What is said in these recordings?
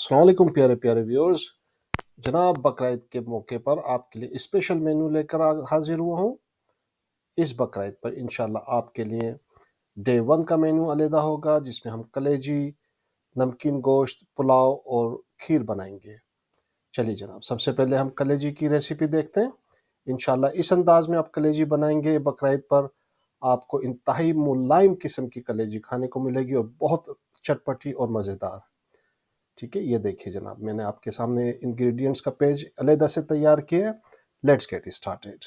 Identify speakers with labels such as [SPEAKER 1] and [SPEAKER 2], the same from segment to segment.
[SPEAKER 1] अस्सलाम वालेकुम प्यारे प्यारे व्यूअर्स। जनाब बकरीद के मौके पर आपके लिए स्पेशल मेनू लेकर हाजिर हुआ हूँ। इस बकरीद पर इंशाल्लाह आपके लिए डे 1 का मेनू अलहदा होगा, जिसमें हम कलेजी, नमकीन गोश्त, पुलाव और खीर बनाएंगे। चलिए जनाब, सबसे पहले हम कलेजी की रेसिपी देखते हैं। इंशाल्लाह इस अंदाज में आप कलेजी बनाएंगे बकरीद पर, आपको इंतहाई मुलायम किस्म की कलेजी खाने को मिलेगी और बहुत चटपटी और मज़ेदार। ठीक है, ये देखिए जनाब, मैंने आपके सामने इंग्रेडिएंट्स का पेज अलहदा से तैयार किया है। Let's get started.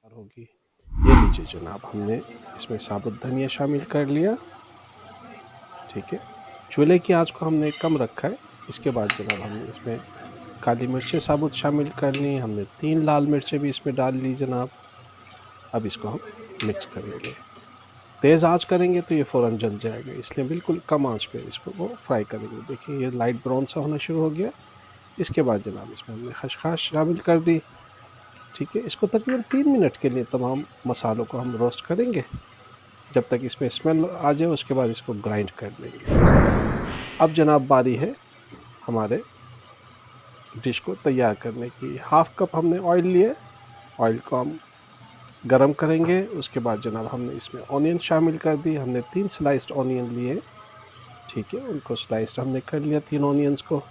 [SPEAKER 1] होगी, ये लीजिए जनाब, हमने इसमें साबुत धनिया शामिल कर लिया। ठीक है, चूल्हे की आंच को हमने कम रखा है। इसके बाद जनाब हमने इसमें काली मिर्चें साबुत शामिल कर ली। हमने 3 लाल मिर्चें भी इसमें डाल ली जनाब। अब इसको हम मिक्स करेंगे। तेज़ आंच करेंगे तो ये फ़ौरन जल जाएगा, इसलिए बिल्कुल कम आंच पे इसको वो फ्राई करेंगे। देखिए ये लाइट ब्राउन सा होना शुरू हो गया। इसके बाद जनाब इसमें हमने खसखस शामिल कर दी। ठीक है, इसको तकरीबन 3 मिनट के लिए तमाम मसालों को हम रोस्ट करेंगे, जब तक इसमें स्मेल आ जाए। उसके बाद इसको ग्राइंड कर लेंगे। अब जनाब बारी है हमारे डिश को तैयार करने की। हाफ कप हमने ऑयल लिए। ऑयल को हम गरम करेंगे। उसके बाद जनाब हमने इसमें ऑनियन शामिल कर दी। हमने 3 स्लाइस्ड ऑनियन लिए। ठीक है, उनको स्लाइस्ड हमने कर लिया, 3 ऑनियंस को।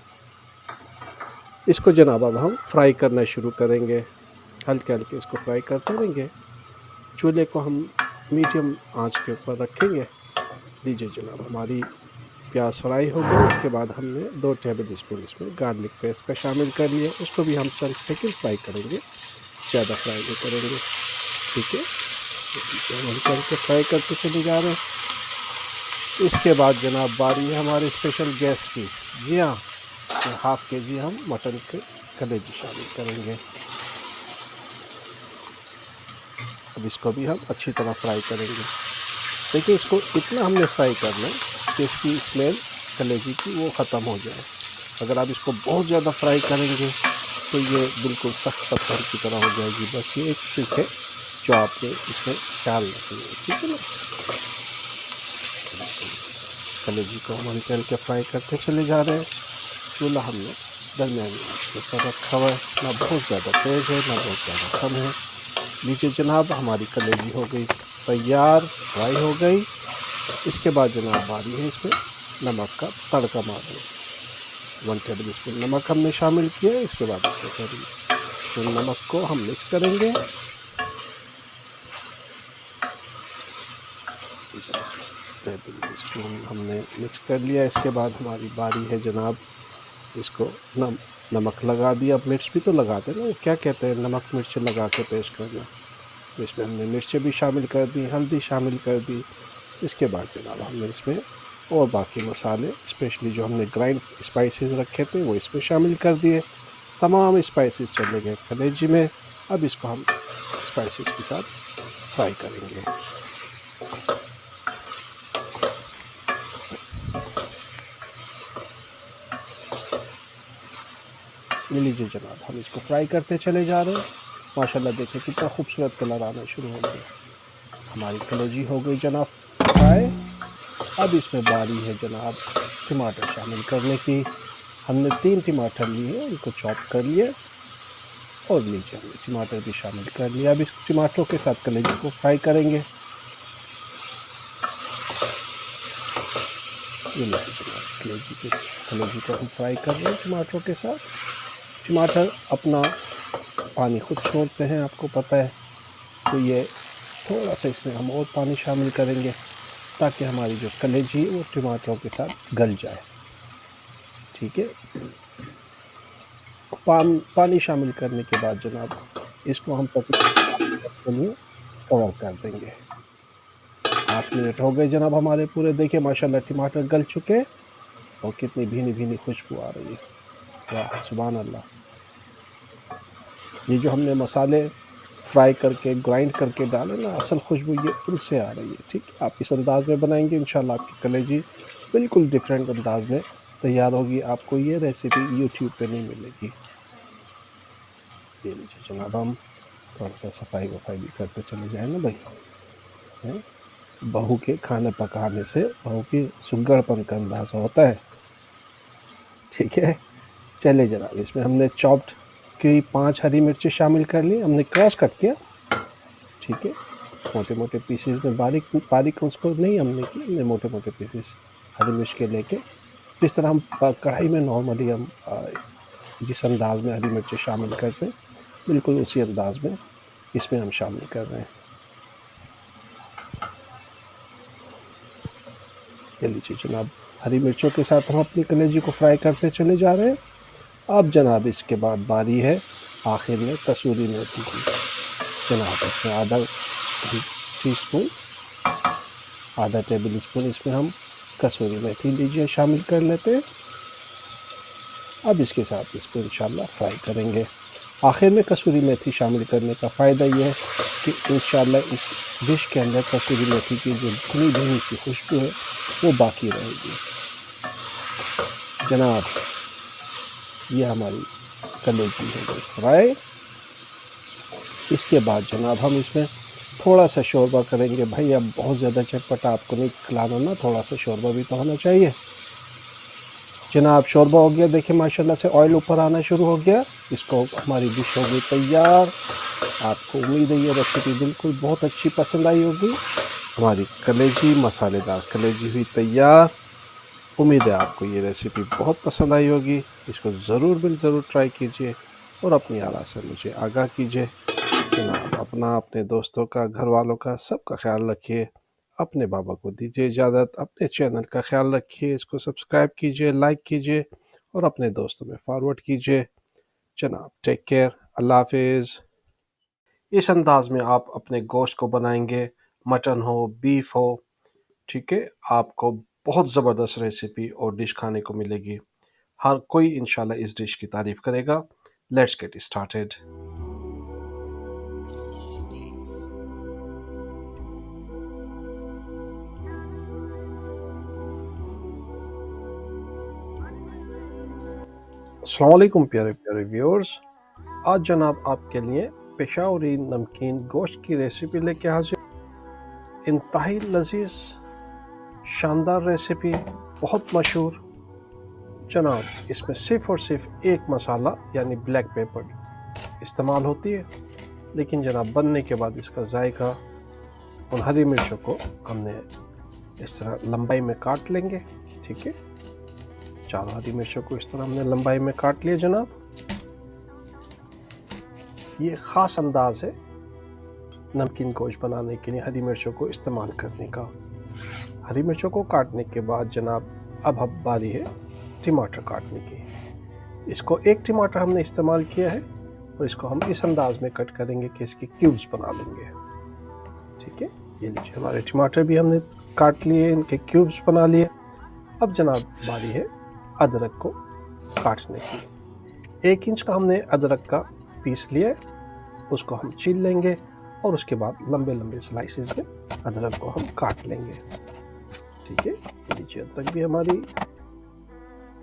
[SPEAKER 1] इसको जनाब अब हम फ्राई करना शुरू करेंगे। हल्के हल्के इसको फ्राई करते रहेंगे। चूल्हे को हम मीडियम आंच के ऊपर रखेंगे। लीजिए जनाब, हमारी प्याज फ्राई हो गई। इसके बाद हमने 2 टेबल स्पून इसमें गार्लिक पेस्ट का शामिल कर लिया। उसको भी हम चंद सेकंड फ्राई करेंगे, ज़्यादा फ्राई नहीं करेंगे। ठीक है, हम हल्के हल्के फ्राई करते चले जा रहे हैं। इसके बाद जनाब बारी है हमारे स्पेशल गेस्ट की। जी हाँ, हाफ के जी हम मटन के कलेजी शामिल करेंगे। अब इसको भी हम अच्छी तरह फ्राई करेंगे। देखिए, इसको इतना हमने फ्राई करना है कि इसकी स्मेल कलेजी की वो ख़त्म हो जाए। अगर आप इसको बहुत ज़्यादा फ्राई करेंगे तो ये बिल्कुल सख्त पत्थर की तरह हो जाएगी। बस ये एक ट्रिक है जो आपने इसमें ख्याल रखनी है। ठीक है ना, कलेजी को हम हल्के हल्के फ्राई करते चले जा रहे हैं। चूल्हा हमने दरमियानी आंच पर रखा हुआ है, ना बहुत ज़्यादा तेज़ है ना बहुत ज़्यादा कम है। नीचे जनाब हमारी कलेजी हो गई तैयार, फ्राई हो गई। इसके बाद जनाब बारी है इसमें नमक का तड़का मारने। 1 टेबल स्पून नमक हमने शामिल किया। इसके बाद इसको टेबल नमक को हम मिक्स करेंगे। टेबल स्पून हमने मिक्स कर लिया। इसके बाद हमारी बारी है जनाब, इसको नमक लगा दिया। अब मिर्च भी तो लगाते हैं ना, क्या कहते हैं, नमक मिर्च लगा के पेश करना। तो इसमें हमने मिर्चें भी शामिल कर दी, हल्दी शामिल कर दी। इसके बाद जनाब हमने इसमें और बाकी मसाले, स्पेशली जो हमने ग्राइंड स्पाइसेस रखे थे, वो इसमें शामिल कर दिए। तमाम स्पाइसेस चले गए कलेजी में। अब इसको हम स्पाइसेस के साथ फ्राई करेंगे। ये लीजिए जनाब, हम इसको फ्राई करते चले जा रहे हैं। माशाल्लाह देखिए कितना खूबसूरत कलर आना शुरू हो गया। हमारी कलेजी हो गई जनाब फ्राई। अब इसमें बारी है जनाब टमाटर शामिल करने की। हमने 3 टमाटर लिए, उनको चॉप कर लिया और नीचे हमने टमाटर भी शामिल कर लिया। अब इस टमाटरों के साथ कलेजी को फ्राई करेंगे। ये लीजिए जनाब, कलेजी को हम फ्राई कर रहे हैं टमाटरों के साथ। टमाटर अपना पानी खुद छोड़ते हैं, आपको पता है। तो ये थोड़ा सा इसमें हम और पानी शामिल करेंगे ताकि हमारी जो कलेजी है वो टमाटरों के साथ गल जाए। ठीक है, पानी शामिल करने के बाद जनाब इसको हम तकरीबन 8 मिनट के लिए कवर कर देंगे। 8 मिनट हो गए जनाब हमारे पूरे। देखिए माशाल्लाह टमाटर गल चुके और कितनी भीनी भीनी खुशबू आ रही है। वाह सुभान अल्लाह। ये जो हमने मसाले फ्राई करके ग्राइंड करके डाले ना, असल खुशबू ये उनसे आ रही है। ठीक है, आप इस अंदाज में बनाएंगे इंशाल्लाह आपकी कलेजी बिल्कुल डिफरेंट अंदाज में तैयार होगी। आपको ये रेसिपी यूट्यूब पे नहीं मिलेगी। ये लीजिए जनाब, हम थोड़ा सा सफाई वफाई भी करते चले जाए ना भाई, हैं? बहू के खाने पकाने से बहू की सुगड़पन का अंदाज़ा होता है। ठीक है। चलिए जनाब, इसमें हमने चॉप्ड की 5 हरी मिर्ची शामिल कर ली, हमने क्रॉस कट किया, ठीक है। मोटे मोटे पीसेस में, बारीक बारीक उसको नहीं हमने की, हमने मोटे मोटे पीसेस हरी मिर्च के लेके, जिस तरह हम कढ़ाई में नॉर्मली हम जिस अंदाज में हरी मिर्ची शामिल करते हैं, बिल्कुल उसी अंदाज में इसमें हम शामिल कर रहे हैं। ये लीजिए जनाब, हरी मिर्चों के साथ हम अपनी कलेजी को फ्राई करते चले जा रहे हैं। अब जनाब इसके बाद बारी है आखिर में कसूरी मेथी की। जनाब इसमें आधा टीस्पून, आधा टेबल स्पून इसमें हम कसूरी मेथी लीजिए शामिल कर लेते हैं। अब इसके साथ इसको इंशाल्लाह फ्राई करेंगे। आखिर में कसूरी मेथी शामिल करने का फ़ायदा ये है कि इंशाल्लाह इस डिश के अंदर कसूरी मेथी की जो धीमी धीमी सी खुशबू है वो बाकी रहेगी। जनाब ये हमारी कलेजी हो गई फ्राई। इसके बाद जनाब हम इसमें थोड़ा सा शोरबा करेंगे। भाई अब बहुत ज़्यादा चटपटा आपको नहीं खिलाना ना, थोड़ा सा शोरबा भी तो होना चाहिए। जनाब शोरबा हो गया, देखिए माशाल्लाह से ऑयल ऊपर आना शुरू हो गया। इसको हमारी डिश हो गई तैयार। आपको उम्मीद है ये रेसिपी बिल्कुल बहुत अच्छी पसंद आई होगी। हमारी कलेजी, मसालेदार कलेजी हुई तैयार। उम्मीद है आपको ये रेसिपी बहुत पसंद आई होगी। इसको ज़रूर ट्राई कीजिए और अपनी आरा से मुझे आगाह कीजिए। जनाब अपना, अपने दोस्तों का, घर वालों का, सबका ख्याल रखिए। अपने बाबा को दीजिए इजाज़त। अपने चैनल का ख्याल रखिए, इसको सब्सक्राइब कीजिए, लाइक कीजिए और अपने दोस्तों में फॉरवर्ड कीजिए। जनाब टेक केयर, अल्लाह हाफिज़। इस अंदाज में आप अपने गोश्त को बनाएंगे, मटन हो, बीफ हो, ठीक है, आपको बहुत ज़बरदस्त रेसिपी और डिश खाने को मिलेगी। हर कोई इंशाल्लाह इस डिश की तारीफ़ करेगा। Let's get started. अस्सलाम वालेकुम प्यारे प्यारे व्यूअर्स। आज जनाब आपके लिए पेशावरी नमकीन गोश्त की रेसिपी लेके हाजिर। इंतहाई लजीज, शानदार रेसिपी, बहुत मशहूर। जनाब इसमें सिर्फ़ और सिर्फ एक मसाला यानी ब्लैक पेपर इस्तेमाल होती है, लेकिन जनाब बनने के बाद इसका जायका, उन हरी मिर्चों को हमने इस तरह लंबाई में काट लेंगे, ठीक है। 4 हरी मिर्चों को इस तरह हमने लंबाई में काट लिया जनाब। ये ख़ास अंदाज है नमकीन गोश्त बनाने के लिए हरी मिर्चों को इस्तेमाल करने का। हरी मिर्चों को काटने के बाद जनाब अब बारी है टमाटर काटने की। इसको एक टमाटर हमने इस्तेमाल किया है और इसको हम इस अंदाज में कट करेंगे कि इसके क्यूब्स बना लेंगे, ठीक है। ये लीजिए हमारे टमाटर भी हमने काट लिए, इनके क्यूब्स बना लिए। अब जनाब बारी है अदरक को काटने की। 1 इंच का हमने अदरक का पीस लिया है, उसको हम छील लेंगे और उसके बाद लंबे लंबे स्लाइसेस में अदरक को हम काट लेंगे, ठीक है। लीजिए अदरक भी हमारी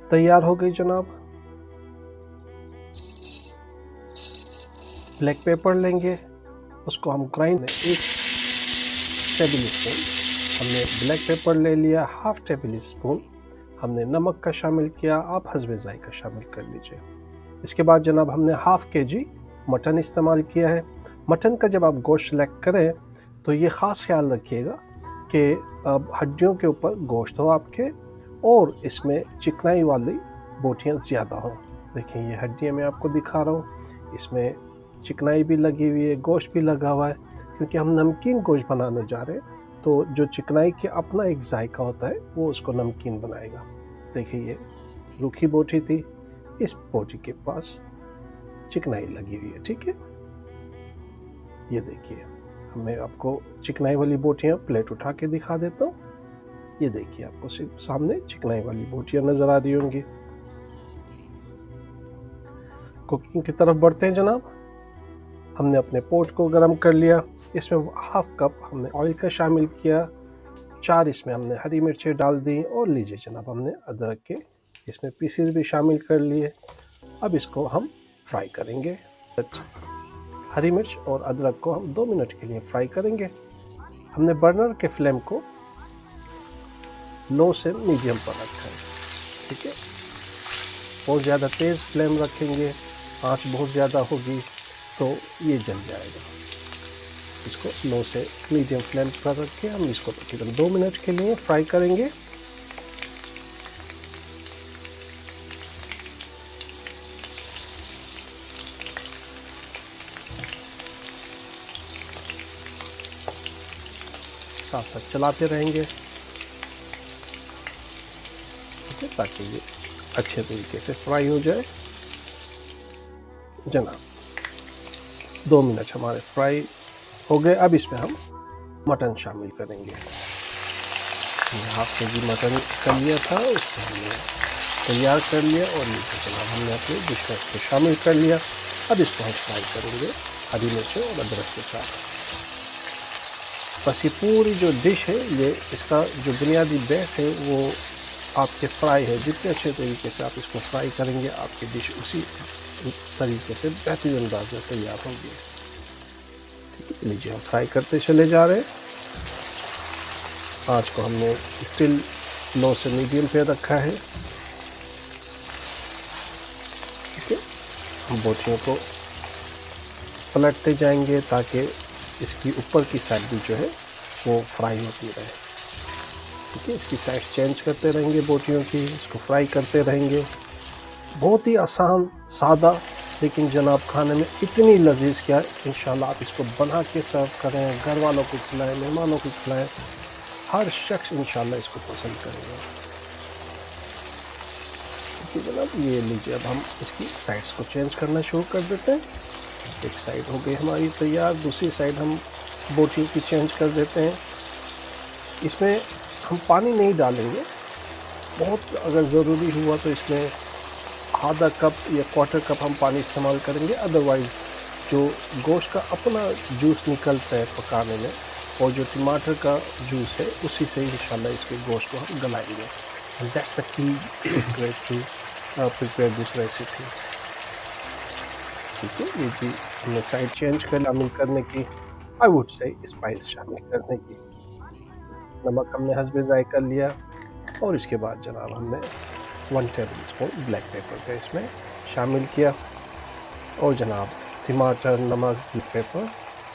[SPEAKER 1] तैयार हो गई जनाब। ब्लैक पेपर लेंगे, उसको हम ग्राइंड, 1 टेबल स्पून हमने ब्लैक पेपर ले लिया, 1/2 टेबल स्पून हमने नमक का शामिल किया, आप हस्बे जायका शामिल कर लीजिए। इसके बाद जनाब हमने 1/2 kg मटन इस्तेमाल किया है। मटन का जब आप गोश्त सेलेक्ट करें तो ये ख़ास ख्याल रखिएगा कि हड्डियों के ऊपर गोश्त हो आपके और इसमें चिकनाई वाली बोटियां ज़्यादा हों। देखिए ये हड्डियाँ मैं आपको दिखा रहा हूँ, इसमें चिकनाई भी लगी हुई है, गोश्त भी लगा हुआ है, क्योंकि हम नमकीन गोश्त बनाने जा रहे हैं। तो जो चिकनाई के अपना एक जायका होता है वो उसको नमकीन बनाएगा। देखिए ये रूखी बोटी थी, इस बोटी के पास चिकनाई लगी हुई है, ठीक है। ये देखिए मैं आपको चिकनाई वाली बोटियां प्लेट उठा के दिखा देता हूँ। ये देखिए आपको सिर्फ सामने चिकनाई वाली बोटियां नजर आ रही होंगी। कुकिंग की तरफ बढ़ते हैं जनाब। हमने अपने पोट को गर्म कर लिया, इसमें 1/2 कप हमने ऑयल का शामिल किया, 4 इसमें हमने हरी मिर्चें डाल दी और लीजिए जनाब हमने अदरक के इसमें पीसेस भी शामिल कर लिए। अब इसको हम फ्राई करेंगे। हरी मिर्च और अदरक को हम 2 मिनट के लिए फ्राई करेंगे। हमने बर्नर के फ्लेम को लो से मीडियम पर रखा है, ठीक है। बहुत ज़्यादा तेज़ फ्लेम रखेंगे, आंच बहुत ज़्यादा होगी तो ये जल जाएगा। इसको लो से मीडियम फ्लेम पर रख के हम इसको तकरीबन 2 मिनट के लिए फ्राई करेंगे। साथ साथ चलाते रहेंगे, ठीक है, ताकि ये अच्छे तरीके से फ्राई हो जाए। जनाब 2 मिनट हमारे फ्राई हो गए। अब इसमें हम मटन शामिल करेंगे। हाफ केजी मटन कर लिया था, उसको हमने तैयार कर लिया और ये जनाब हमने अपने डिश में इसको शामिल कर लिया। अब इसको हम फ्राई करेंगे हरी मिर्चों और अदरक के साथ। बस ये पूरी जो डिश है, ये इसका जो बुनियादी बेस है वो आपके फ्राई है। जितने अच्छे तरीके से आप इसको फ्राई करेंगे, आपकी डिश उसी तरीके से बेहतरीन अंदाज में तैयार होगी। लीजिए हम फ्राई करते चले जा रहे हैं। आँच को हमने स्टिल लो से मीडियम पे रखा है, ठीक है। हम बोटियों को पलटते जाएंगे ताकि इसकी ऊपर की साइड भी जो है वो फ्राई होती रहे, ठीक है। इसकी साइड चेंज करते रहेंगे बोटियों की, इसको फ्राई करते रहेंगे। बहुत ही आसान, सादा, लेकिन जनाब खाने में इतनी लजीज क्या है। इंशाल्लाह आप इसको बना के सर्व करें, घर वालों को खिलाएं, मेहमानों को खिलाएं, हर शख्स इंशाल्लाह इसको पसंद करेगा। ठीक है जनाब, ये लीजिए अब हम इसकी साइड्स को चेंज करना शुरू कर देते हैं। एक साइड हो गई हमारी तैयार, दूसरी साइड हम बोटियों की चेंज कर देते हैं। इसमें हम पानी नहीं डालेंगे, बहुत अगर ज़रूरी हुआ तो इसमें आधा कप या क्वार्टर कप हम पानी इस्तेमाल करेंगे। अदरवाइज़ जो गोश्त का अपना जूस निकलता है पकाने में, और जो टमाटर का जूस है उसी से इंशाल्लाह इसके गोश्त को हम गलाएंगे। And that's the key secret to prepare this recipe. ठीक है, ये जी हमने साइड चेंज कर शामिल करने की, आई वुड से स्पाइस शामिल करने की। नमक हमने हस्बे जायका लिया और इसके बाद जनाब हमने 1 टेबल स्पून ब्लैक पेपर का इसमें शामिल किया। और जनाब टमाटर, नमक, ब्लैक पेपर,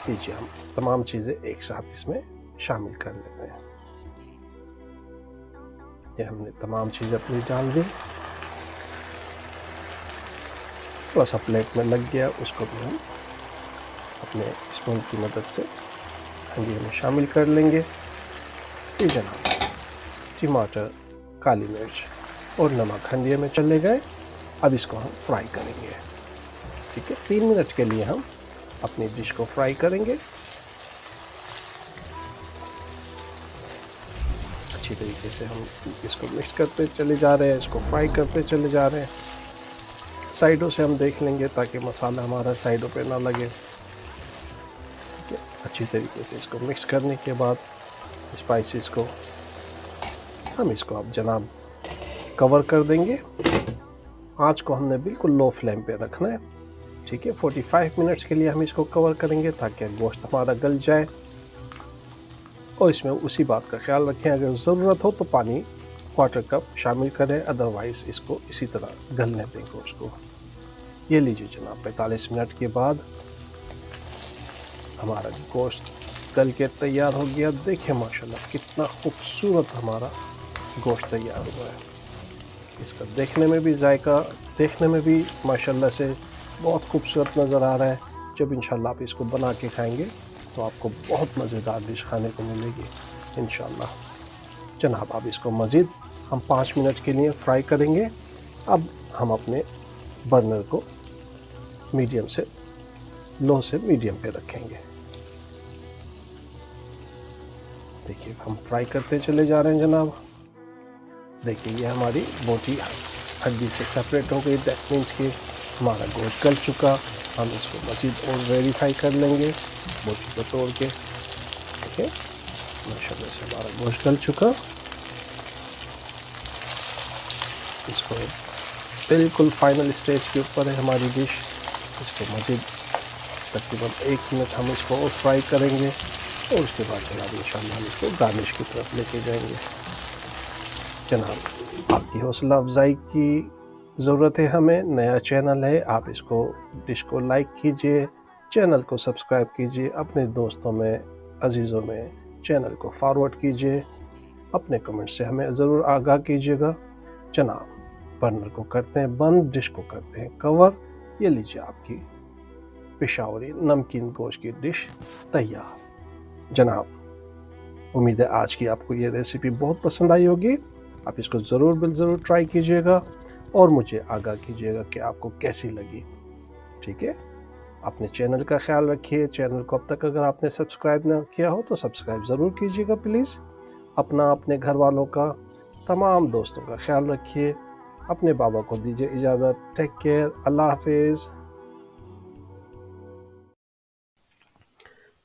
[SPEAKER 1] लीजिए हम तमाम चीज़ें एक साथ इसमें शामिल कर लेते हैं। ये हमने तमाम चीज़ें अपनी डाल दी, थोड़ा सा प्लेट में लग गया, उसको भी हम अपने स्पून की मदद से हंडी में शामिल कर लेंगे। ये जनाब टमाटर, काली मिर्च और नमक हंडिये में चले गए। अब इसको हम फ्राई करेंगे, ठीक है। 3 मिनट के लिए हम अपनी डिश को फ्राई करेंगे। अच्छी तरीके से हम इसको मिक्स करते चले जा रहे हैं, इसको फ्राई करते चले जा रहे हैं। साइडों से हम देख लेंगे ताकि मसाला हमारा साइडों पे ना लगे, ठीक है। अच्छी तरीके से इसको मिक्स करने के बाद स्पाइसेस को हम इसको अब जनाब कवर कर देंगे। आँच को हमने बिल्कुल लो फ्लेम पे रखना है, ठीक है। 45 मिनट्स के लिए हम इसको कवर करेंगे ताकि गोश्त हमारा गल जाए। और इसमें उसी बात का ख्याल रखें, अगर ज़रूरत हो तो पानी क्वार्टर कप शामिल करें, अदरवाइज़ इसको इसी तरह गलने दें गोश्त को। ये लीजिए जनाब 45 मिनट के बाद हमारा गोश्त गल के तैयार हो गया। देखिए माशाल्लाह कितना खूबसूरत हमारा गोश्त तैयार हुआ है। इसका देखने में भी जायका, देखने में भी माशाल्लाह से बहुत खूबसूरत नज़र आ रहा है। जब इंशाल्लाह आप इसको बना के खाएंगे तो आपको बहुत मज़ेदार डिश खाने को मिलेगी इंशाल्लाह। जनाब अब इसको मज़ीद हम 5 मिनट के लिए फ्राई करेंगे। अब हम अपने बर्नर को मीडियम से लो से मीडियम पे रखेंगे। देखिए हम फ्राई करते चले जा रहे हैं जनाब। देखिए ये हमारी बोटी हड्डी से सेपरेट हो गई, दैट मीन्स कि हमारा गोश्त गल चुका। हम इसको मज़ीद और वेरीफाई कर लेंगे बोटी को तोड़ के, ठीक है। माशाल्लाह से हमारा गोश्त गल चुका। इसको बिल्कुल फाइनल स्टेज के ऊपर है हमारी डिश। इसको मज़ीद तकरीबन 1 मिनट हम इसको और फ्राई करेंगे और उसके बाद जनाब इंशाल्लाह हम इसको गार्निश की तरफ लेके जाएंगे। जनाब आपकी हौसला अफजाई की ज़रूरत है हमें, नया चैनल है, आप इसको डिश को लाइक कीजिए, चैनल को सब्सक्राइब कीजिए, अपने दोस्तों में, अजीज़ों में चैनल को फॉरवर्ड कीजिए, अपने कमेंट से हमें ज़रूर आगाह कीजिएगा। जनाब, बर्नर को करते हैं बंद, डिश को करते हैं कवर। ये लीजिए आपकी पेशावरी नमकीन गोश्त की डिश तैयार। जनाब, उम्मीद है आज की आपको ये रेसिपी बहुत पसंद आई होगी। आप इसको ज़रूर ट्राई कीजिएगा और मुझे आगाह कीजिएगा कि आपको कैसी लगी। ठीक है, अपने चैनल का ख्याल रखिए। चैनल को अब तक अगर आपने सब्सक्राइब ना किया हो तो सब्सक्राइब ज़रूर कीजिएगा प्लीज़। अपना, अपने घर वालों का, तमाम दोस्तों का ख्याल रखिए। अपने बाबा को दीजिए इजाज़त। टेक केयर, अल्लाह हाफिज़।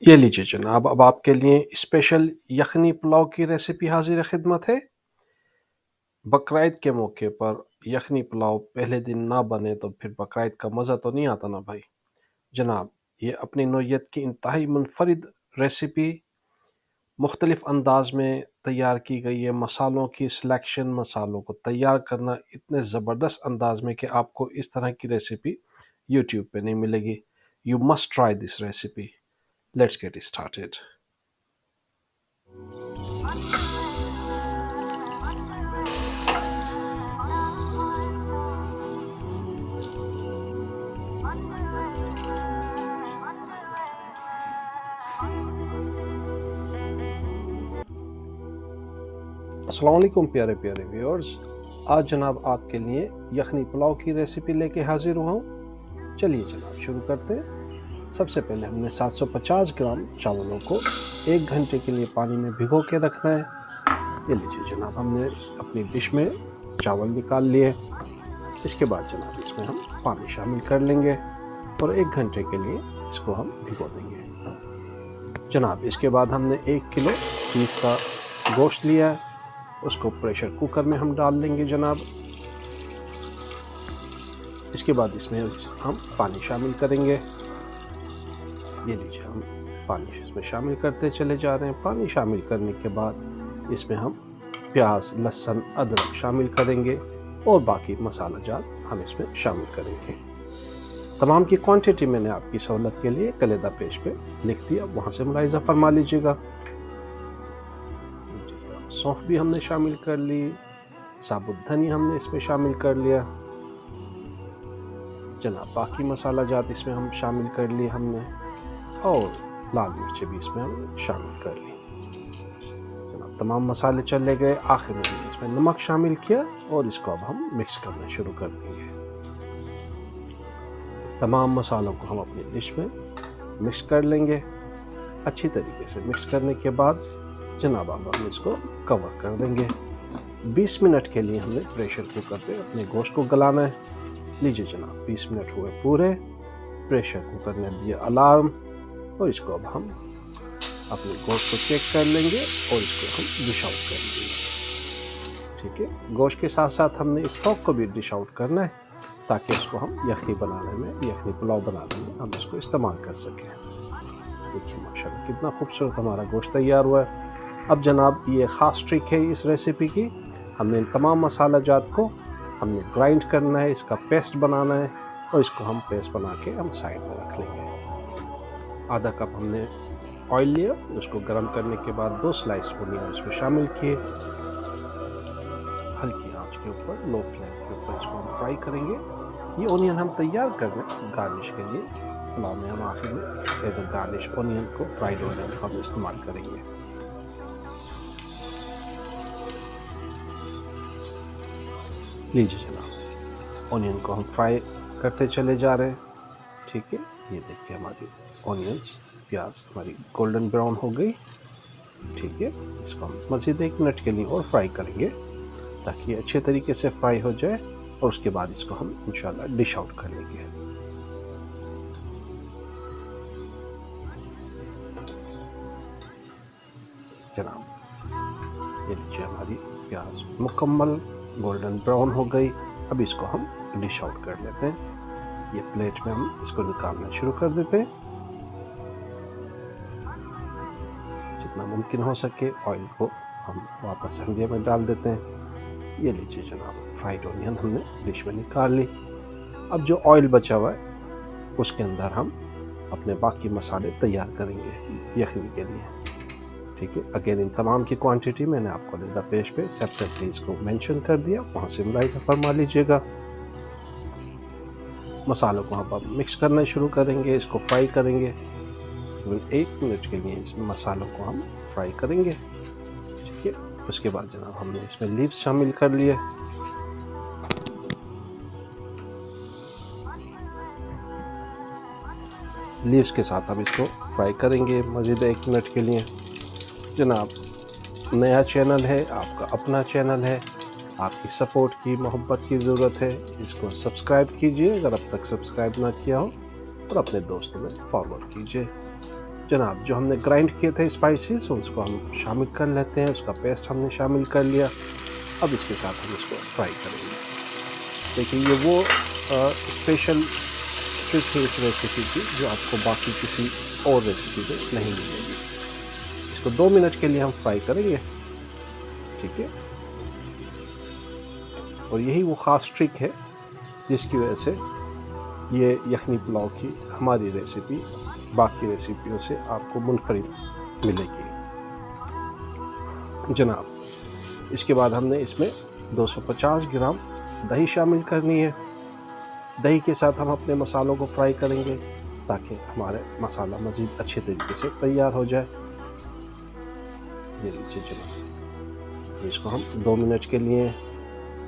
[SPEAKER 1] ये लीजिए जनाब, अब आपके लिए स्पेशल यखनी पुलाव की रेसिपी हाजिर खिदमत है। बकरीद के मौके पर यखनी पुलाव पहले दिन ना बने तो फिर बकरीद का मज़ा तो नहीं आता ना भाई। जनाब, ये अपनी नौइयत की इंतहाई मुनफरिद रेसिपी मुख्तलिफ अंदाज में तैयार की गई है। मसालों की सिलेक्शन, मसालों को तैयार करना इतने ज़बरदस्त अंदाज में कि आपको इस तरह की रेसिपी यूट्यूब पे नहीं मिलेगी। You must try this recipe. Let's get started. अस्सलाम वालेकुम प्यारे प्यारे व्यूअर्स। आज जनाब आपके लिए यखनी पुलाव की रेसिपी लेके हाजिर हुआ हूँ। चलिए जनाब शुरू करते हैं। सबसे पहले हमने 750 ग्राम चावलों को 1 घंटे के लिए पानी में भिगो के रखना है। ये लीजिए जनाब, हमने अपनी डिश में चावल निकाल लिए। इसके बाद जनाब इसमें हम पानी शामिल कर लेंगे और 1 घंटे के लिए इसको हम भिगो देंगे। जनाब इसके बाद हमने 1 किलो बीफ का गोश्त लिया है, उसको प्रेशर कुकर में हम डाल लेंगे जनाब। इसके बाद इसमें हम पानी शामिल करेंगे। ये लीजिए, हम पानी इसमें शामिल करते चले जा रहे हैं। पानी शामिल करने के बाद इसमें हम प्याज, लहसुन, अदरक शामिल करेंगे और बाकी मसाला जात हम इसमें शामिल करेंगे। तमाम की क्वांटिटी मैंने आपकी सहूलत के लिए कलेदा पेज पे लिख दिया, वहाँ से मुलाहिजा फरमा लीजिएगा। सौंफ भी हमने शामिल कर ली, साबुत धनिया हमने इसमें शामिल कर लिया जनाब। बाकी मसाला जात इसमें हम शामिल कर लिए हमने, और लाल मिर्चें भी इसमें हमने शामिल कर ली जनाब। तमाम मसाले चले गए। आखिर में हमने इसमें नमक शामिल किया और इसको अब हम मिक्स करना शुरू कर देंगे। तमाम मसालों को हम अपनी डिश में मिक्स कर लेंगे। अच्छी तरीके से मिक्स करने के बाद जनाब अब हम इसको कवर कर देंगे। 20 मिनट के लिए हमने प्रेशर कुकर पे अपने गोश्त को गलाना है। लीजिए जनाब, 20 मिनट हुए पूरे। प्रेशर कुकर ने दिया अलार्म और इसको अब हम अपने गोश्त को चेक कर लेंगे और इसको हम डिश आउट कर लेंगे। ठीक है, गोश्त के साथ साथ हमने स्टॉक को भी डिश आउट करना है ताकि इसको हम यखनी बनाने में, यखनी पुलाव बनाने में हम इसको इस्तेमाल कर सकें। देखिए माशाल्लाह कितना खूबसूरत हमारा गोश्त तैयार हुआ है। अब जनाब ये ख़ास ट्रिक है इस रेसिपी की, हमने इन तमाम मसाला जात को हमने ग्राइंड करना है, इसका पेस्ट बनाना है और इसको हम पेस्ट बना के हम साइड में रख लेंगे। आधा कप हमने ऑयल लिया, उसको गर्म करने के बाद 2 स्लाइस ओनियन इसमें शामिल किए। हल्की आंच के ऊपर, लो फ्लेम के ऊपर इसको हम फ्राई करेंगे। ये ओनियन हम तैयार कर लें गार्निश के लिए। पुलाव में हम आखिर में एज अ गार्निश ओनियन को, फ्राइड ओनियन को हम इस्तेमाल करेंगे। लीजिए जनाब, ओनियन को हम फ्राई करते चले जा रहे हैं। ठीक है, ये देखिए हमारी ऑनियंस, प्याज हमारी गोल्डन ब्राउन हो गई। ठीक है, इसको हम मज़ीद 1 मिनट के लिए और फ्राई करेंगे ताकि ये अच्छे तरीके से फ्राई हो जाए और उसके बाद इसको हम इंशाल्लाह डिश आउट कर लेंगे। जनाब ये लीजिए, हमारी प्याज मुकम्मल गोल्डन ब्राउन हो गई। अब इसको हम डिश आउट कर लेते हैं। ये प्लेट में हम इसको निकालना शुरू कर देते हैं। जितना मुमकिन हो सके ऑयल को हम वापस हंडिया में डाल देते हैं। ये लीजिए जनाब, फ्राइड ऑनियन हमने डिश में निकाल ली। अब जो ऑयल बचा हुआ है उसके अंदर हम अपने बाकी मसाले तैयार करेंगे यखनी के लिए। ठीक है, अगेन इन तमाम की क्वांटिटी मैंने आपको अलग पेज पे सेपरेटली इसको मेंशन कर दिया, वहाँ से मुलाहिजा फरमा लीजिएगा। मसालों को हम मिक्स करना शुरू करेंगे, इसको फ्राई करेंगे। 1 मिनट के लिए इसमें मसालों को हम फ्राई करेंगे। ठीक है, उसके बाद जनाब हमने इसमें लीव्स शामिल कर लिए। लीव्स के साथ हम इसको फ्राई करेंगे मज़ीद 1 मिनट के लिए। जनाब नया चैनल है, आपका अपना चैनल है, आपकी सपोर्ट की मोहब्बत की ज़रूरत है। इसको सब्सक्राइब कीजिए अगर अब तक सब्सक्राइब ना किया हो, और अपने दोस्तों में फॉरवर्ड कीजिए। जनाब जो हमने ग्राइंड किए थे स्पाइसेस उसको हम शामिल कर लेते हैं, उसका पेस्ट हमने शामिल कर लिया। अब इसके साथ हम इसको फ्राई करेंगे। देखिए ये वो स्पेशल ट्रिक है इस रेसिपी की जो आपको बाकी किसी और रेसिपी में नहीं मिलेगी। इसको 2 मिनट के लिए हम फ्राई करेंगे। ठीक है, और यही वो ख़ास ट्रिक है जिसकी वजह से ये यखनी पुलाव की हमारी रेसिपी बाकी रेसिपियों से आपको मुनफरिद मिलेगी। जनाब इसके बाद हमने इसमें 250 ग्राम दही शामिल करनी है। दही के साथ हम अपने मसालों को फ्राई करेंगे ताकि हमारे मसाला मज़ीद अच्छे तरीके से तैयार हो जाए। ये लीजिए जनाब, इसको हम 2 मिनट के लिए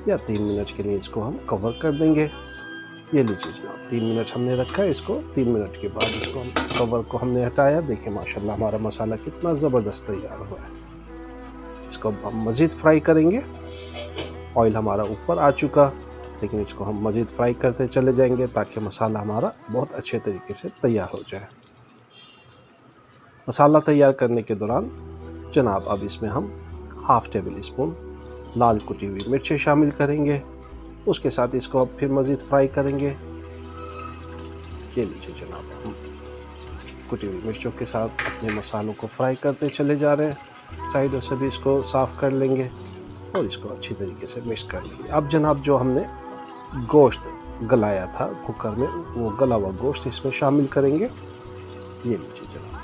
[SPEAKER 1] या 3 मिनट के लिए इसको हम कवर कर देंगे। ये लीजिए जनाब 3 मिनट हमने रखा है इसको। 3 मिनट के बाद इसको हम कवर को हमने हटाया। देखिए माशाल्लाह हमारा मसाला कितना ज़बरदस्त तैयार हुआ है। इसको हम मज़ीद फ्राई करेंगे। ऑयल हमारा ऊपर आ चुका, लेकिन इसको हम मज़ीद फ्राई करते चले जाएंगे ताकि मसाला हमारा बहुत अच्छे तरीके से तैयार हो जाए। मसाला तैयार करने के दौरान जनाब अब इसमें हम ½ टेबल स्पून लाल कुटी हुई मिर्चें शामिल करेंगे। उसके साथ इसको अब फिर मज़ीद फ्राई करेंगे। ये लीजिए जनाब, हम कुटी हुई मिर्चों के साथ अपने मसालों को फ्राई करते चले जा रहे हैं। साइडों से भी इसको साफ़ कर लेंगे और इसको अच्छी तरीके से मिक्स कर लेंगे। अब जनाब जो हमने गोश्त गलाया था कुकर में, वो गला हुआ गोश्त इसमें शामिल करेंगे। ये लीजिए जनाब,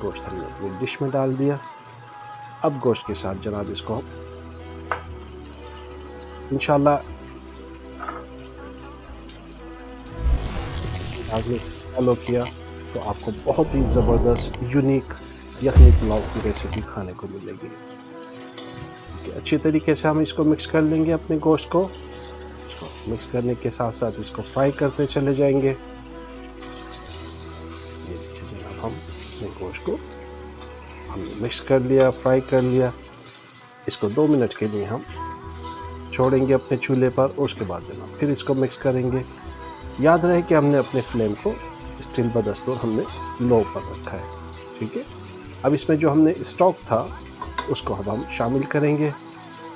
[SPEAKER 1] गोश्त हमने अपनी डिश में डाल दिया। अब गोश्त के साथ जनाब इसको हम इंशाल्लाह आपने फॉलो किया तो आपको बहुत ही ज़बरदस्त यूनिक यखनी पुलाव की रेसिपी खाने को मिलेगी। अच्छी तरीके से हम इसको मिक्स कर लेंगे अपने गोश्त को। इसको मिक्स करने के साथ साथ इसको फ्राई करते चले जाएंगे। ये देखिए जनाब, हम अपने गोश्त को हमने मिक्स कर लिया, फ्राई कर लिया। इसको 2 मिनट के लिए हम छोड़ेंगे अपने चूल्हे पर। उसके बाद जनाब फिर इसको मिक्स करेंगे। याद रहे कि हमने अपने फ्लेम को स्टिल बदस्तूर हमने लो पर रखा है। ठीक है, अब इसमें जो हमने स्टॉक था उसको अब हम शामिल करेंगे।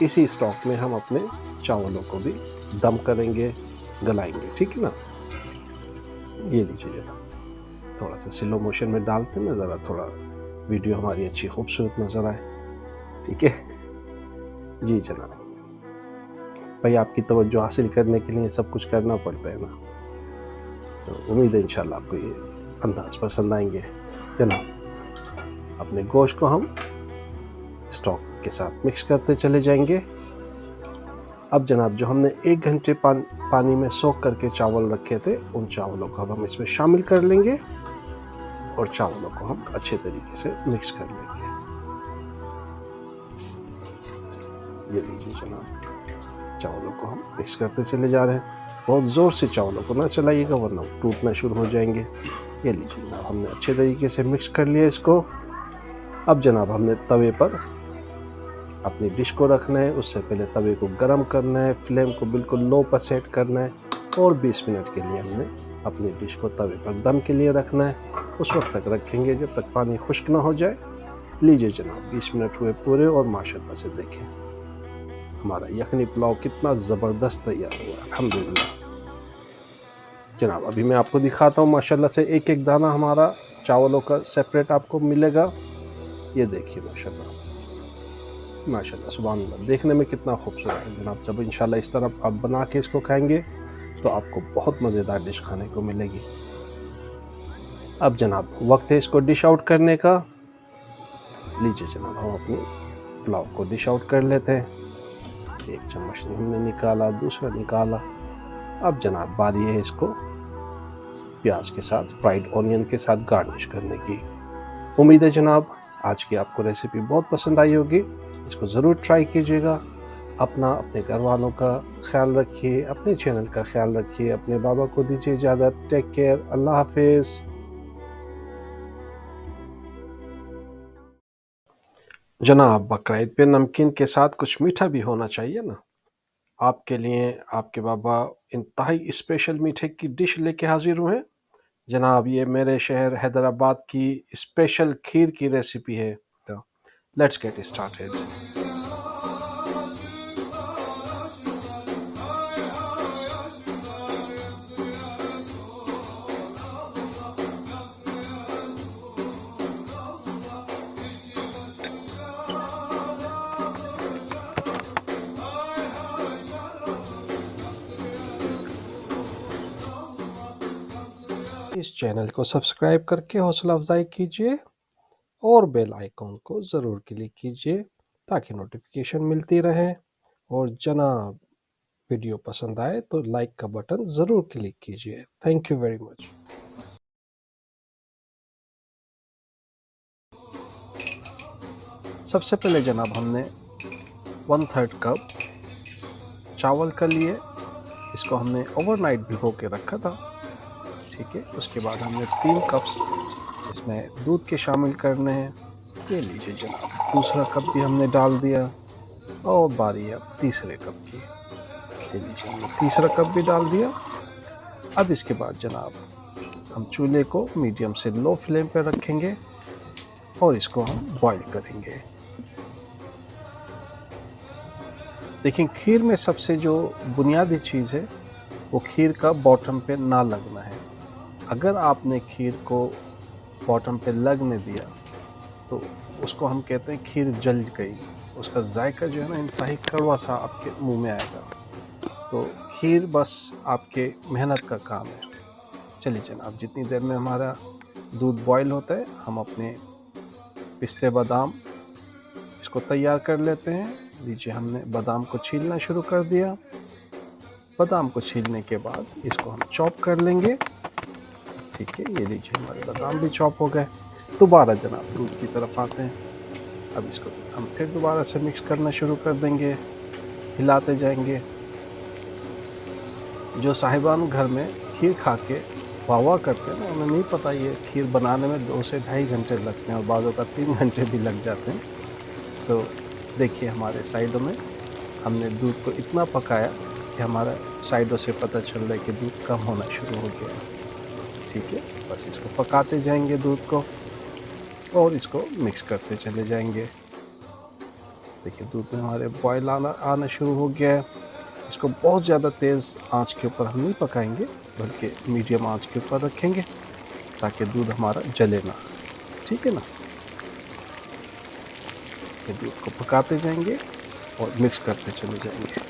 [SPEAKER 1] इसी स्टॉक में हम अपने चावलों को भी दम करेंगे, गलाएंगे। ठीक है ना। ये लीजिए जनाब, थोड़ा सा स्लो मोशन में डालते हैं ना, ज़रा थोड़ा वीडियो हमारी अच्छी खूबसूरत नज़र आए। ठीक है जी जनाब, भाई आपकी तवज्जो हासिल करने के लिए सब कुछ करना पड़ता है ना। तो उम्मीद है इंशाल्लाह आपको ये अंदाज पसंद आएंगे। जनाब अपने गोश्त को हम स्टॉक के साथ मिक्स करते चले जाएंगे। अब जनाब जो हमने 1 घंटे पानी में सोख करके चावल रखे थे, उन चावलों को अब हम इसमें शामिल कर लेंगे और चावलों को हम अच्छे तरीके से मिक्स कर लेंगे। ये लीजिए जनाब, चावलों को हम मिक्स करते चले जा रहे हैं। बहुत ज़ोर से चावलों को ना चलाइएगा वरना टूटना शुरू हो जाएंगे। ये लीजिए जनाब, हमने अच्छे तरीके से मिक्स कर लिया इसको। अब जनाब हमने तवे पर अपनी डिश को रखना है। उससे पहले तवे को गर्म करना है, फ्लेम को बिल्कुल लो पर सेट करना है और 20 मिनट के लिए हमने अपनी डिश को तवे पर दम के लिए रखना है। उस वक्त तक रखेंगे जब तक पानी खुश्क ना हो जाए। लीजिए जनाब, 20 मिनट हुए पूरे और माशाल्लाह से देखें हमारा यखनी पुलाव कितना ज़बरदस्त तैयार हुआ। अल्हम्दुलिल्लाह जनाब, अभी मैं आपको दिखाता हूँ माशाल्लाह से एक एक दाना हमारा चावलों का सेपरेट आपको मिलेगा। ये देखिए माशाल्लाह माशाल्लाह, सुभान अल्लाह, देखने में कितना खूबसूरत है जनाब। जब इंशाल्लाह इस तरह आप बना के इसको खाएंगे तो आपको बहुत मज़ेदार डिश खाने को मिलेगी। अब जनाब वक्त है इसको डिश आउट करने का। लीजिए जनाब, हम अपनी पुलाव को डिश आउट कर लेते हैं। एक चम्मच हमने निकाला, दूसरा निकाला। अब जनाब बारी है इसको प्याज के साथ, फ्राइड ऑनियन के साथ गार्निश करने की। उम्मीद है जनाब आज की आपको रेसिपी बहुत पसंद आई होगी। इसको ज़रूर ट्राई कीजिएगा। अपना, अपने घर वालों का ख्याल रखिए, अपने चैनल का ख्याल रखिए। अपने बाबा को दीजिए इजाज़त। टेक केयर, अल्लाह हाफिज़। जनाब बकरीद पे नमकीन के साथ कुछ मीठा भी होना चाहिए ना। आपके लिए आपके बाबा इंतहाई स्पेशल मीठे की डिश लेके हाजिर हुए हैं जनाब। ये मेरे शहर हैदराबाद की स्पेशल खीर की रेसिपी है। तो लेट्स गेट स्टार्टेड। इस चैनल को सब्सक्राइब करके हौसला अफजाई कीजिए और बेल आइकॉन को ज़रूर क्लिक कीजिए ताकि नोटिफिकेशन मिलती रहे। और जनाब वीडियो पसंद आए तो लाइक का बटन ज़रूर क्लिक कीजिए। Thank you very much. सबसे पहले जनाब हमने 1/3 कप चावल का लिए। इसको हमने ओवरनाइट भिगो के रखा था, ठीक है। उसके बाद हमने 3 कप्स इसमें दूध के शामिल करने हैं। ये लीजिए जनाब, दूसरा कप भी हमने डाल दिया और बारी है अब तीसरे कप की। ये लीजिए, हमने तीसरा कप भी डाल दिया। अब इसके बाद जनाब हम चूल्हे को मीडियम से लो फ्लेम पर रखेंगे और इसको हम बॉईल करेंगे। देखिए, खीर में सबसे जो बुनियादी चीज़ है वो खीर का बॉटम पे ना लगना है। अगर आपने खीर को बॉटम पे लगने दिया तो उसको हम कहते हैं खीर जल गई। उसका जायका जो है ना इंतहाई कड़वा सा आपके मुंह में आएगा। तो खीर बस आपके मेहनत का काम है। चलिए जनाब, जितनी देर में हमारा दूध बॉईल होता है हम अपने पिस्ते बादाम इसको तैयार कर लेते हैं। लीजिए, हमने बादाम को छीलना शुरू कर दिया। बादाम को छीलने के बाद इसको हम चॉप कर लेंगे, ठीक है। ये लीजिए, हमारे बादाम भी चॉप हो गए। दोबारा जनाब दूध की तरफ आते हैं। अब इसको हम फिर दोबारा से मिक्स करना शुरू कर देंगे, हिलाते जाएंगे। जो साहिबान घर में खीर खा के वाह करते हैं ना, उन्हें नहीं पता ये खीर बनाने में 2 से ढाई घंटे लगते हैं और बाज़ों का 3 घंटे भी लग जाते हैं। तो देखिए, हमारे साइडों में हमने दूध को इतना पकाया कि हमारा साइडों से पता चल रहा है कि दूध कम होना शुरू हो गया, ठीक है। बस इसको पकाते जाएंगे दूध को और इसको मिक्स करते चले जाएंगे। देखिए, दूध में हमारे बॉयल आना शुरू हो गया है। इसको बहुत ज़्यादा तेज़ आंच के ऊपर हम नहीं पकाएंगे, बल्कि मीडियम आंच के ऊपर रखेंगे ताकि दूध हमारा जले ना, ठीक है ना। ये दूध को पकाते जाएंगे और मिक्स करते चले जाएंगे।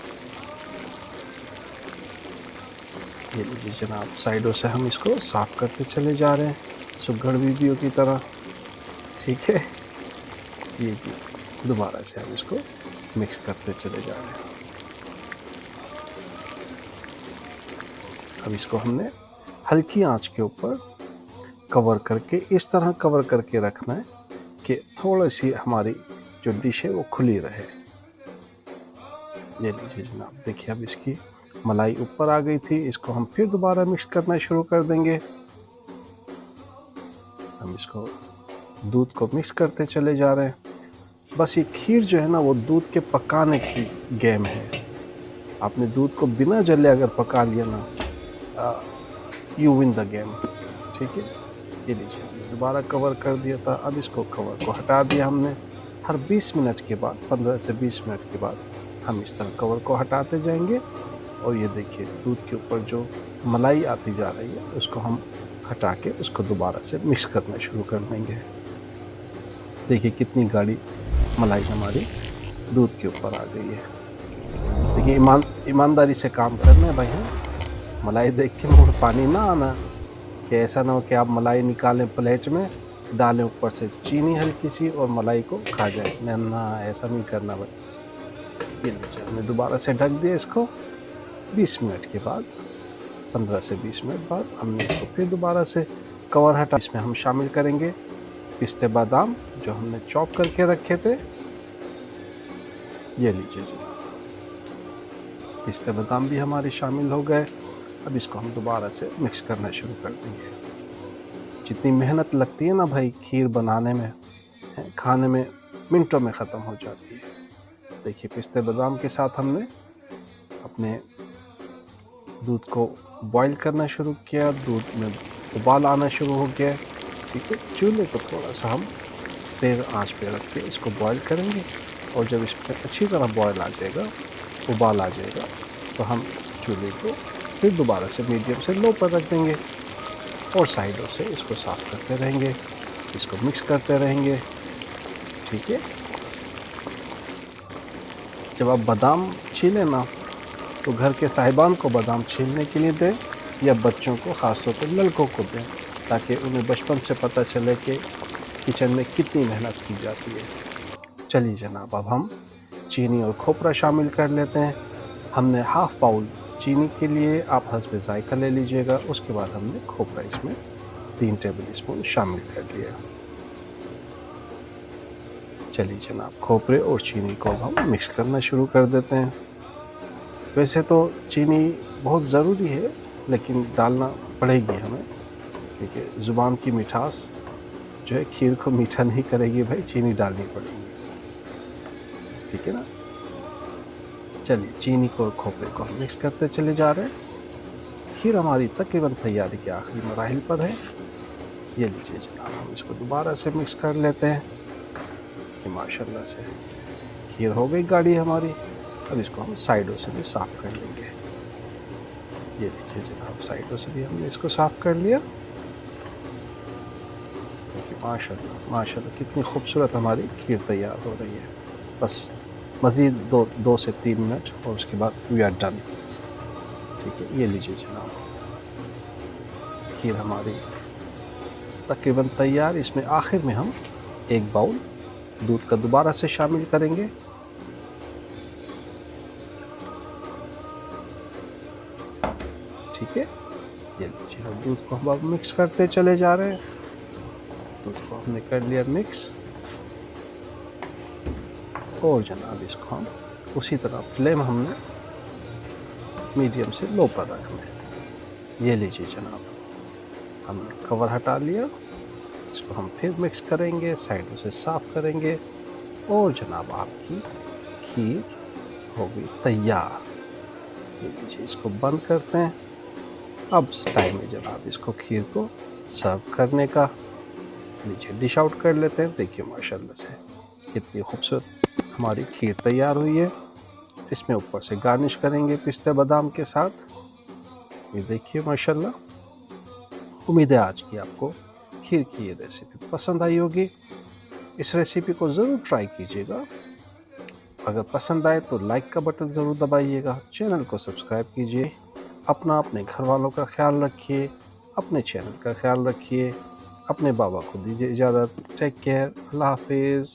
[SPEAKER 1] ये लीजिए जनाब, साइडों से हम इसको साफ़ करते चले जा रहे हैं सुगड़ बीबियों की तरह, ठीक है। ये जी, दोबारा से हम इसको मिक्स करते चले जा रहे हैं। अब इसको हमने हल्की आंच के ऊपर कवर करके इस तरह कवर करके रखना है कि थोड़ी सी हमारी जो डिश है वो खुली रहे। ये लीजिए जनाब, देखिए अब इसकी मलाई ऊपर आ गई थी। इसको हम फिर दोबारा मिक्स करना शुरू कर देंगे। हम इसको दूध को मिक्स करते चले जा रहे हैं। बस ये खीर जो है ना वो दूध के पकाने की गेम है। आपने दूध को बिना जले अगर पका लिया ना, यू विन द गेम, ठीक है। ये लीजिए, हमने दोबारा कवर कर दिया था। अब इसको कवर को हटा दिया हमने। हर 20 मिनट के बाद, 15 से 20 मिनट के बाद हम इस तरह कवर को हटाते जाएंगे। और ये देखिए, दूध के ऊपर जो मलाई आती जा रही है उसको हम हटा के उसको दोबारा से मिक्स करना शुरू कर देंगे। देखिए कितनी गाढ़ी मलाई हमारी दूध के ऊपर आ गई है। देखिए ईमानदारी से काम करना भाई। हैं मलाई देख के मुँह में पानी ना आना, कि ऐसा ना हो कि आप मलाई निकालें प्लेट में डालें ऊपर से चीनी हल्की सी और मलाई को खा जाए। ना ऐसा नहीं करना भाई। ये लीजिए हमने दोबारा से ढक दिया इसको। 20 मिनट के बाद 15 से 20 मिनट बाद हमने इसको फिर दोबारा से कवर हटा। इसमें हम शामिल करेंगे पिस्ते बादाम जो हमने चॉप करके रखे थे। ये लीजिए जी, पिस्ते बादाम भी हमारे शामिल हो गए। अब इसको हम दोबारा से मिक्स करना शुरू कर देंगे। जितनी मेहनत लगती है ना भाई खीर बनाने में, खाने में मिनटों में ख़त्म हो जाती है। देखिए पिस्ते बादाम के साथ हमने अपने दूध को बॉईल करना शुरू किया। दूध में उबाल आना शुरू हो गया। ठीक है, चूल्हे को थोड़ा सा हम तेज़ आंच पे रख के इसको बॉईल करेंगे। और जब इसमें अच्छी तरह बॉईल आ जाएगा, उबाल आ जाएगा, तो हम चूल्हे को फिर दोबारा से मीडियम से लो पर रख देंगे और साइडों से इसको साफ़ करते रहेंगे, इसको मिक्स करते रहेंगे। ठीक है, जब आप बादाम छीलें ना तो घर के साहिबान को बादाम छीलने के लिए दें, या बच्चों को, ख़ासतौर पर लड़कों को दें, ताकि उन्हें बचपन से पता चले कि किचन में कितनी मेहनत की जाती है। चलिए जनाब, अब हम चीनी और खोपरा शामिल कर लेते हैं। हमने हाफ़ बाउल चीनी के लिए आप हस्बे ज़ायक़ा ले लीजिएगा। उसके बाद हमने खोपरा इसमें 3 टेबल स्पून शामिल कर लिया। चलिए जनाब, खोपरे और चीनी को हम मिक्स करना शुरू कर देते हैं। वैसे तो चीनी बहुत ज़रूरी है, लेकिन डालना पड़ेगी हमें, क्योंकि ज़ुबान की मिठास जो है खीर को मीठा नहीं करेगी भाई, चीनी डालनी पड़ेगी। ठीक है ना। चलिए चीनी को और खोपरे को हम मिक्स करते चले जा रहे हैं। खीर हमारी तकरीबन तैयारी के आखिरी मराहिल पर है। ये लीजिए जनाब, हम इसको दोबारा से मिक्स कर लेते हैं कि माशाल्लाह से खीर हो गई गाढ़ी हमारी। अब इसको हम साइडों से भी साफ़ कर लेंगे। ये लीजिए जनाब, साइडों से भी हमने इसको साफ़ कर लिया। देखिए माशाल्लाह माशाल्लाह कितनी खूबसूरत हमारी खीर तैयार हो रही है। बस मज़ीद 2 से 3 मिनट और उसके बाद वी आर डन। ठीक है, ये लीजिए जनाब, खीर हमारी तकरीबन तैयार। इसमें आखिर में हम 1 बाउल दूध का दोबारा से शामिल करेंगे। ठीक है, ये लीजिए, दूध को हम अब मिक्स करते चले जा रहे हैं। दूध को हमने कर लिया मिक्स, और जनाब इसको हम उसी तरह फ्लेम हमने मीडियम से लो पर रखना है। ये लीजिए जनाब, हमने कवर हटा लिया। इसको हम फिर मिक्स करेंगे, साइडों से साफ़ करेंगे, और जनाब आपकी खीर हो गई तैयार। ये लीजिए, इसको बंद करते हैं। अब टाइम है जनाब इसको खीर को सर्व करने का। नीचे डिश आउट कर लेते हैं। देखिए माशाल्लाह से कितनी खूबसूरत हमारी खीर तैयार हुई है। इसमें ऊपर से गार्निश करेंगे पिस्ते बादाम के साथ। ये देखिए माशाल्लाह। उम्मीद है आज की आपको खीर की ये रेसिपी पसंद आई होगी। इस रेसिपी को ज़रूर ट्राई कीजिएगा। अगर पसंद आए तो लाइक का बटन ज़रूर दबाइएगा। चैनल को सब्सक्राइब कीजिए। अपने घर वालों का ख्याल रखिए, अपने चैनल का ख्याल रखिए। अपने बाबा को दीजिए इजाज़त। टेक केयर, अल्लाह हाफिज़।